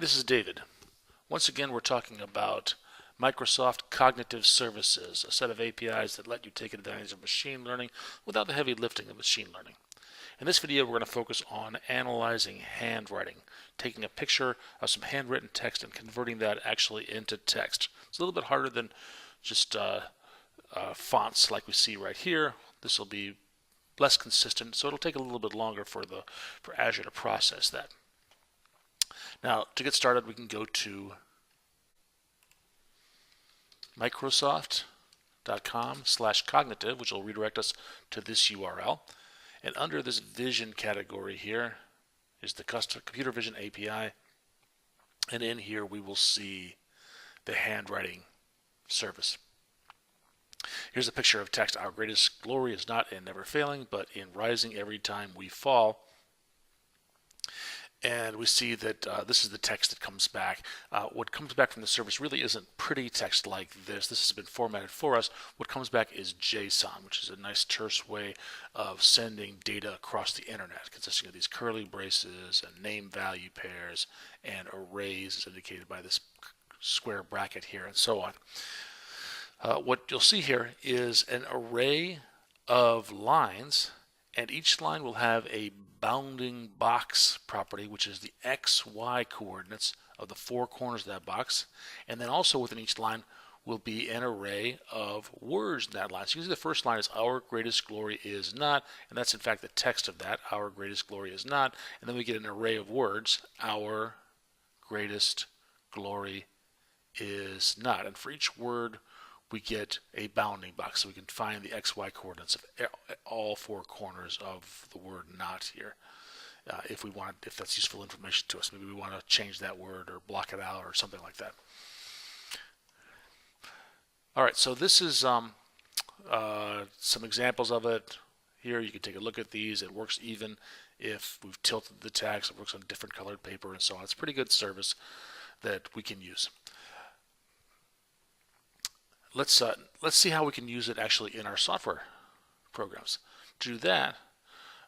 this is David. Once again, we're talking about Microsoft Cognitive Services, a set of APIs that let you take advantage of machine learning without the heavy lifting of machine learning. In this video, we're going to focus on analyzing handwriting, taking a picture of some handwritten text and converting that actually into text. It's a little bit harder than just fonts like we see right here. This will be less consistent, so it'll take a little bit longer for Azure to process that. Now, to get started, we can go to Microsoft.com/cognitive, which will redirect us to this URL. And under this vision category here is the computer vision API. And in here, we will see the handwriting service. Here's a picture of text. Our greatest glory is not in never failing, but in rising every time we fall. And we see that this is the text that comes back. What comes back from the service really isn't pretty text like this. This has been formatted for us. What comes back is JSON, which is a nice terse way of sending data across the internet, consisting of these curly braces and name value pairs and arrays, as indicated by this square bracket here, and so on. What you'll see here is an array of lines, and each line will have a bounding box property, which is the XY coordinates of the four corners of that box. And then also within each line will be an array of words in that line. So you can see the first line is "Our greatest glory is not," and that's in fact the text of that, "Our greatest glory is not." And then we get an array of words, "Our greatest glory is not." And for each word, we get a bounding box, so we can find the XY coordinates of all four corners of the word "not" here. If that's useful information to us, maybe we want to change that word or block it out or something like that. All right, so this is some examples of it. Here you can take a look at these. It works even if we've tilted the text. It works on different colored paper and so on. It's a pretty good service that we can use. Let's see how we can use it actually in our software programs. To do that,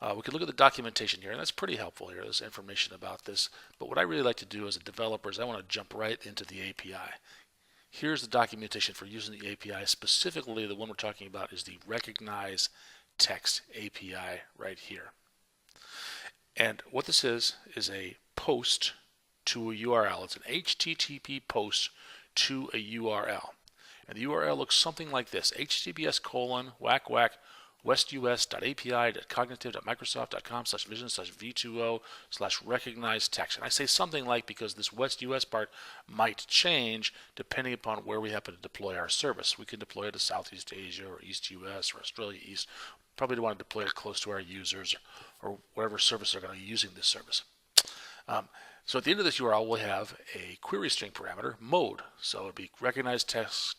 we can look at the documentation here, and that's pretty helpful here. There's information about this. But what I really like to do as a developer is I want to jump right into the API. Here's the documentation for using the API. Specifically, the one we're talking about is the Recognize Text API right here. And what this is a post to a URL. It's an HTTP post to a URL. And the URL looks something like this: https://westus.api.cognitive.microsoft.com/vision/v20/recognize text. And I say something like because this WestUS part might change depending upon where we happen to deploy our service. We can deploy it to Southeast Asia or East US or Australia East. Probably don't want to deploy it close to our users or whatever service they're going to be using this service. So at the end of this URL, we'll have a query string parameter, mode. So it would be recognize text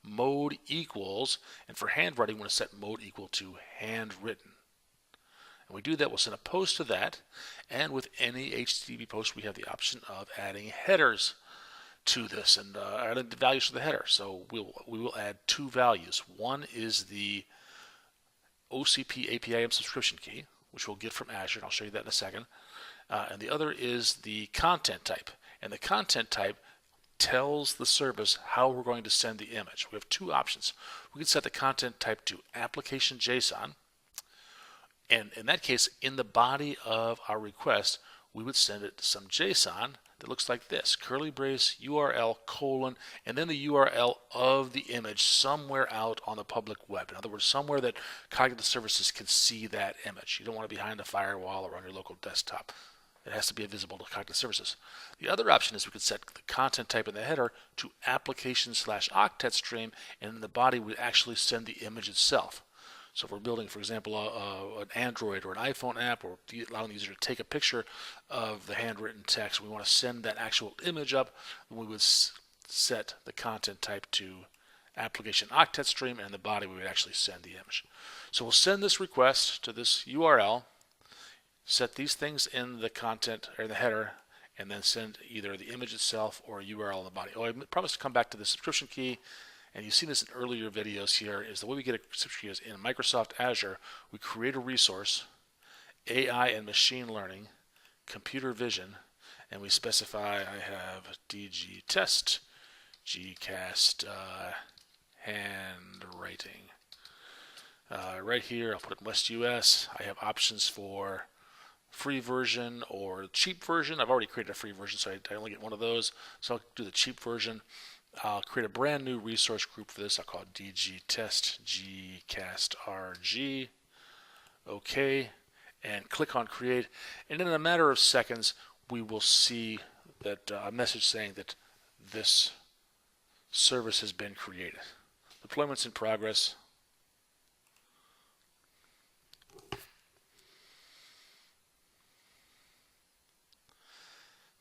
mode equals, and for handwriting, we're going to set mode equal to handwritten. And we do that, we'll send a post to that, and with any HTTP post, we have the option of adding headers to this and adding the values for the header. So we will add two values. One is the OCP API subscription key, which we'll get from Azure, and I'll show you that in a second. And the other is the content type. And the content type tells the service how we're going to send the image. We have two options. We can set the content type to application JSON. And in that case, in the body of our request, we would send it some JSON that looks like this: curly brace, URL, colon, and then the URL of the image somewhere out on the public web. In other words, somewhere that cognitive services can see that image. You don't want it behind a firewall or on your local desktop. It has to be visible to cognitive services. The other option is we could set the content type in the header to application/octet stream, and in the body we actually send the image itself. So if we're building, for example, an Android or an iPhone app, or allowing the user to take a picture of the handwritten text, we want to send that actual image up, and we would set the content type to application octet stream, and in the body we would actually send the image. So we'll send this request to this URL, set these things in the content or the header, and then send either the image itself or a URL in the body. Oh, I promised to come back to the subscription key, and you've seen this in earlier videos here, is the way we get a subscription key is in Microsoft Azure. We create a resource, AI and machine learning, computer vision, and we specify I have DG test, GCast handwriting. Right here, I'll put it in West US. I have options for free version or cheap version. I've already created a free version, so I only get one of those. So I'll do the cheap version. I'll create a brand new resource group for this. I'll call it DG test GCast RG. OK, and click on create. And in a matter of seconds, we will see that a message saying that this service has been created. Deployment's in progress.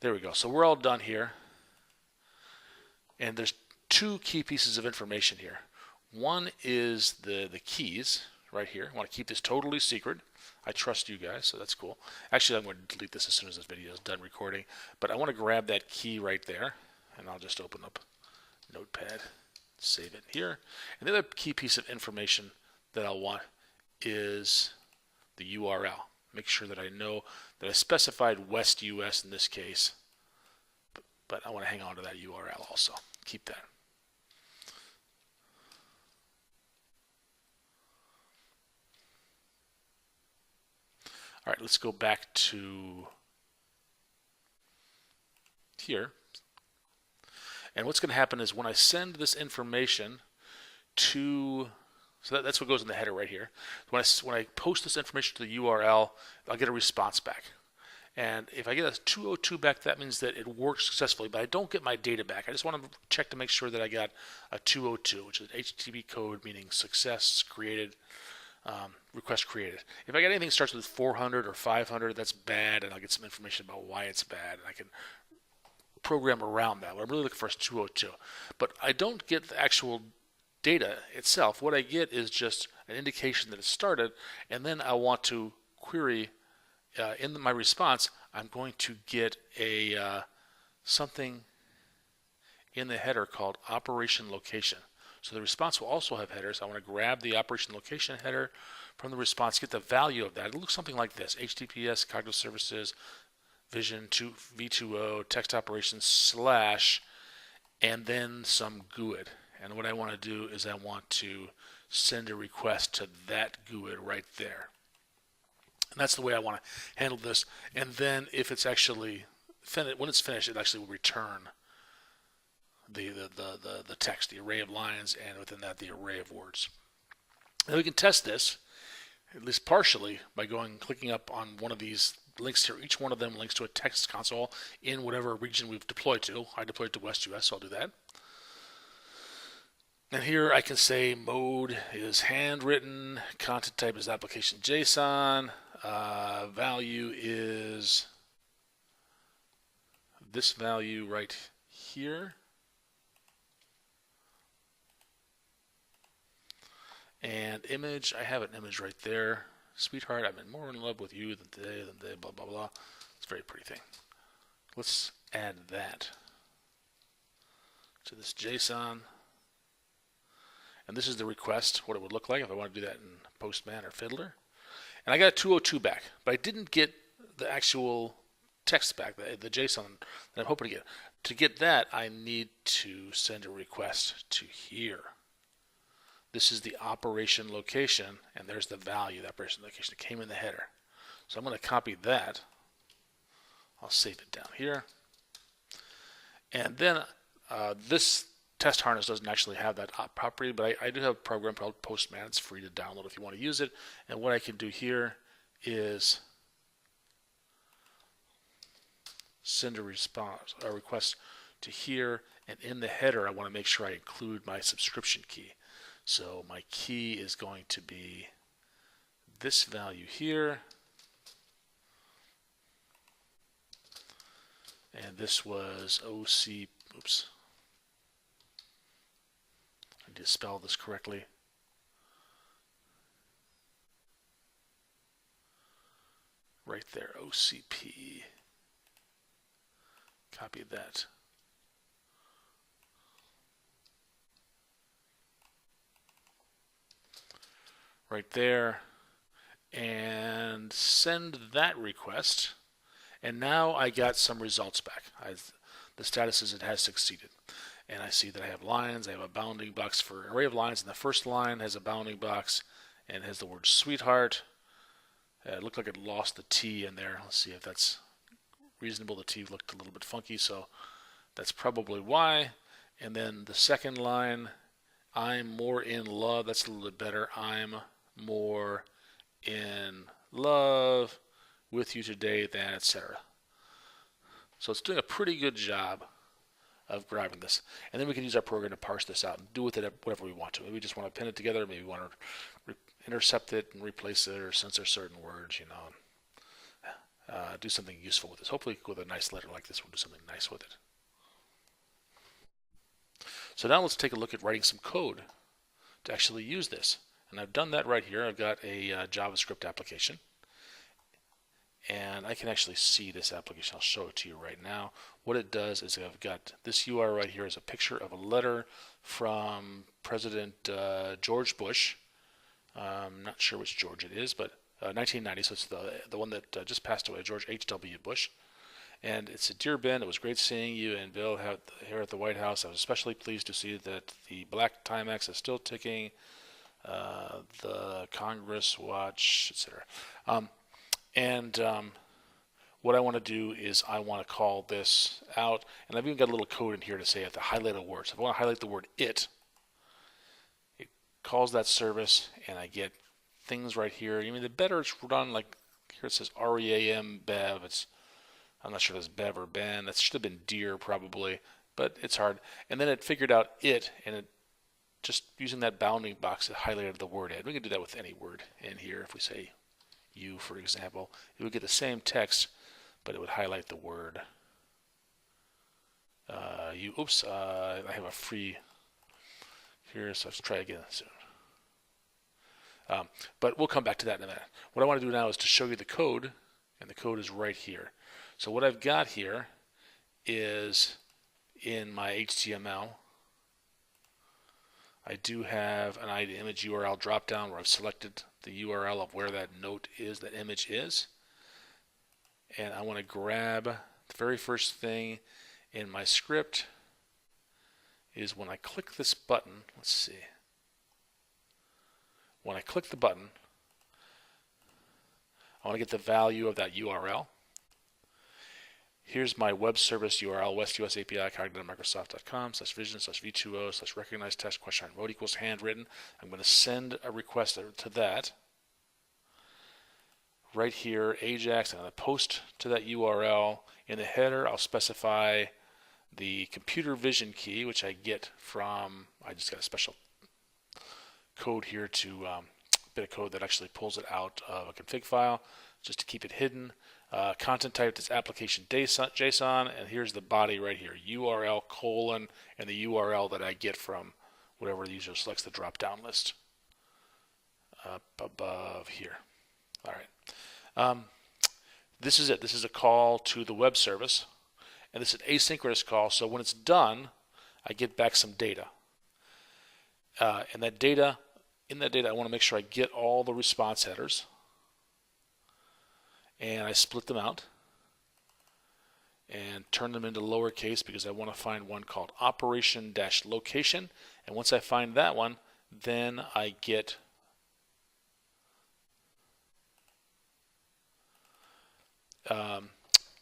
There we go. So we're all done here. And there's two key pieces of information here. One is the keys right here. I want to keep this totally secret. I trust you guys, so that's cool. Actually, I'm going to delete this as soon as this video is done recording. But I want to grab that key right there, and I'll just open up Notepad, save it here. And the other key piece of information that I'll want is the URL. Make sure that I know that I specified West US in this case, but I want to hang on to that URL also. Keep that. All right, let's go back to here. And what's going to happen is when I send this information to, so that's what goes in the header right here. When I post this information to the URL, I'll get a response back. And if I get a 202 back, that means that it worked successfully, but I don't get my data back. I just want to check to make sure that I got a 202, which is HTTP code, meaning success created, request created. If I get anything that starts with 400 or 500, that's bad, and I'll get some information about why it's bad, and I can program around that. What I'm really looking for is 202. But I don't get the actual data itself. What I get is just an indication that it started, and then I want to query in my response. I'm going to get a something in the header called operation location. So the response will also have headers. I want to grab the operation location header from the response, get the value of that. It looks something like this: HTTPS, cognitive services, vision v2o, text operations / and then some GUID. And what I want to do is I want to send a request to that GUID right there. And that's the way I want to handle this. And then if it's actually when it's finished, it actually will return the text, the array of lines, and within that the array of words. Now we can test this, at least partially, by clicking up on one of these links here. Each one of them links to a text console in whatever region we've deployed to. I deployed to West US, so I'll do that. And here I can say mode is handwritten, content type is application JSON, value is this value right here. And image, I have an image right there. Sweetheart, I've been more in love with you than today, blah, blah, blah. It's a very pretty thing. Let's add that to this JSON. And this is the request, what it would look like if I want to do that in Postman or Fiddler. And I got a 202 back, but I didn't get the actual text back, the JSON that I'm hoping to get. To get that, I need to send a request to here. This is the operation location, and there's the value, the operation location that came in the header. So I'm going to copy that. I'll save it down here. And then this test harness doesn't actually have that property, but I do have a program called Postman. It's free to download if you want to use it. And what I can do here is send a request to here, and in the header I want to make sure I include my subscription key. So my key is going to be this value here, and this was OC, oops, I need to spell this correctly. Right there, OCP, copy that. Right there, and send that request. And now I got some results back. The status is it has succeeded. And I see that I have lines. I have a bounding box for an array of lines, and the first line has a bounding box and has the word sweetheart. It looked like it lost the T in there. Let's see if that's reasonable. The T looked a little bit funky, so that's probably why. And then the second line, I'm more in love. That's a little bit better. I'm more in love with you today than, etc. So it's doing a pretty good job of grabbing this. And then we can use our program to parse this out and do with it whatever we want to. Maybe we just want to pin it together. Maybe we want to intercept it and replace it or censor certain words, do something useful with this. Hopefully with a nice letter like this, we'll do something nice with it. So now let's take a look at writing some code to actually use this. And I've done that right here. I've got a JavaScript application. And I can actually see this application. I'll show it to you right now. What it does is I've got this URL right here is a picture of a letter from President George Bush. I'm not sure which George it is, but 1990, so it's the one that just passed away, George H.W. Bush. And it said, Dear Ben, it was great seeing you and Bill here at the White House. I was especially pleased to see that the black Timex is still ticking, the Congress watch, etc. What I want to do is I want to call this out, and I've even got a little code in here to say I have to highlight a word. So if I want to highlight the word it calls that service, and I get things right here. I mean, the better it's run, like here it says REAM Bev. I'm not sure if it's Bev or Ben. That should have been deer probably, but it's hard. And then it figured out it, and it just using that bounding box, it highlighted the word it. We can do that with any word in here. If we say you, for example, it would get the same text, but it would highlight the word you. Oops, I have a free here, so let's try again soon. But we'll come back to that in a minute. What I want to do now is to show you the code, and the code is right here. So what I've got here is in my HTML, I do have an image URL dropdown where I've selected the URL of where that note is, that image is. And I want to grab the very first thing in my script is when I click this button, let's see. When I click the button, I want to get the value of that URL. Here's my web service URL, WestUS API, cognitivemicrosoft.com/vision/v20/recognize text question wrote equals handwritten. I'm going to send a request to that. Right here, Ajax, I'm going to post to that URL. In the header, I'll specify the computer vision key, which I get from, I just got a special code here to bit of code that actually pulls it out of a config file just to keep it hidden. Content type is application JSON, and here's the body right here, URL colon, and the URL that I get from whatever the user selects the drop-down list up above here. All right. This is it. This is a call to the web service, and this is an asynchronous call, so when it's done, I get back some data. And in that data, I want to make sure I get all the response headers, and I split them out and turn them into lowercase because I want to find one called operation-location, and once I find that one, then I get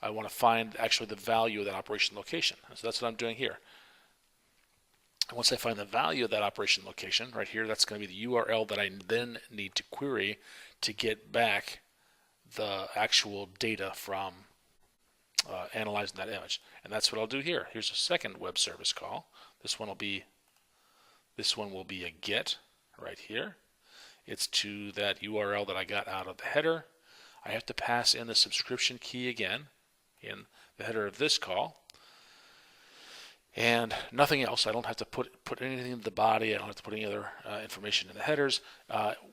I want to find actually the value of that operation location. So that's what I'm doing here. And once I find the value of that operation location right here, that's going to be the URL that I then need to query to get back the actual data from analyzing that image. And that's what I'll do here. Here's a second web service call. This one will be a get right here. It's to that URL that I got out of the header. I have to pass in the subscription key again in the header of this call, and nothing else. I don't have to put anything in the body. I don't have to put any other information in the headers.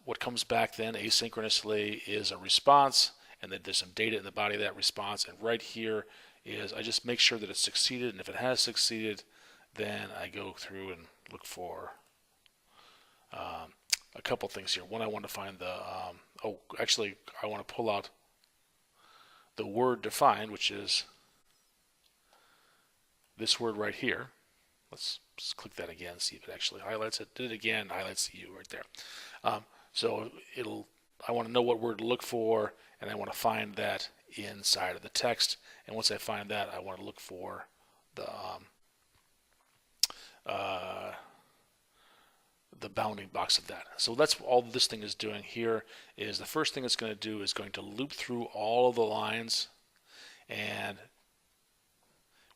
What comes back then asynchronously is a response, and then there's some data in the body of that response. And right here is I just make sure that it's succeeded, and if it has succeeded, then I go through and look for a couple things here. One, I want to find the I want to pull out the word defined, which is this word right here. Let's click that again, see if it actually highlights it. Did it again, highlights the U right there. So I want to know what word to look for, and I want to find that inside of the text. And once I find that, I want to look for the bounding box of that. So that's all this thing is doing here. Is the first thing it's going to do is going to loop through all of the lines, and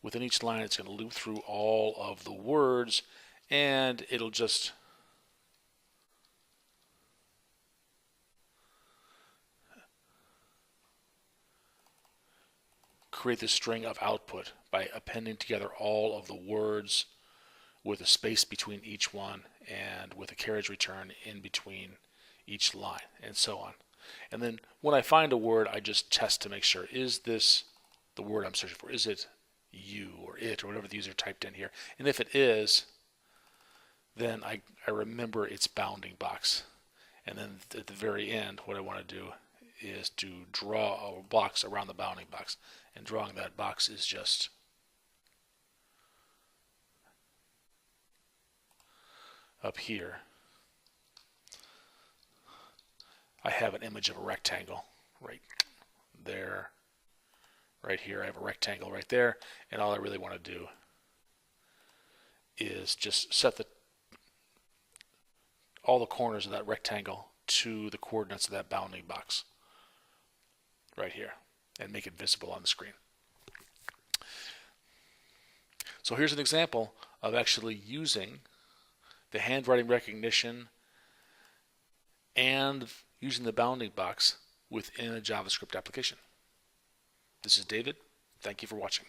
within each line it's going to loop through all of the words, and it'll just create the string of output by appending together all of the words with a space between each one and with a carriage return in between each line, and so on. And then when I find a word, I just test to make sure, is this the word I'm searching for? Is it you or it or whatever the user typed in here? And if it is, then I remember its bounding box. And then at the very end, what I want to do is to draw a box around the bounding box. And drawing that box is just up here. I have an image of a rectangle right there. Right here I have a rectangle right there, and all I really want to do is just set all the corners of that rectangle to the coordinates of that bounding box right here and make it visible on the screen. So here's an example of actually using the handwriting recognition and using the bounding box within a JavaScript application. This is David. Thank you for watching.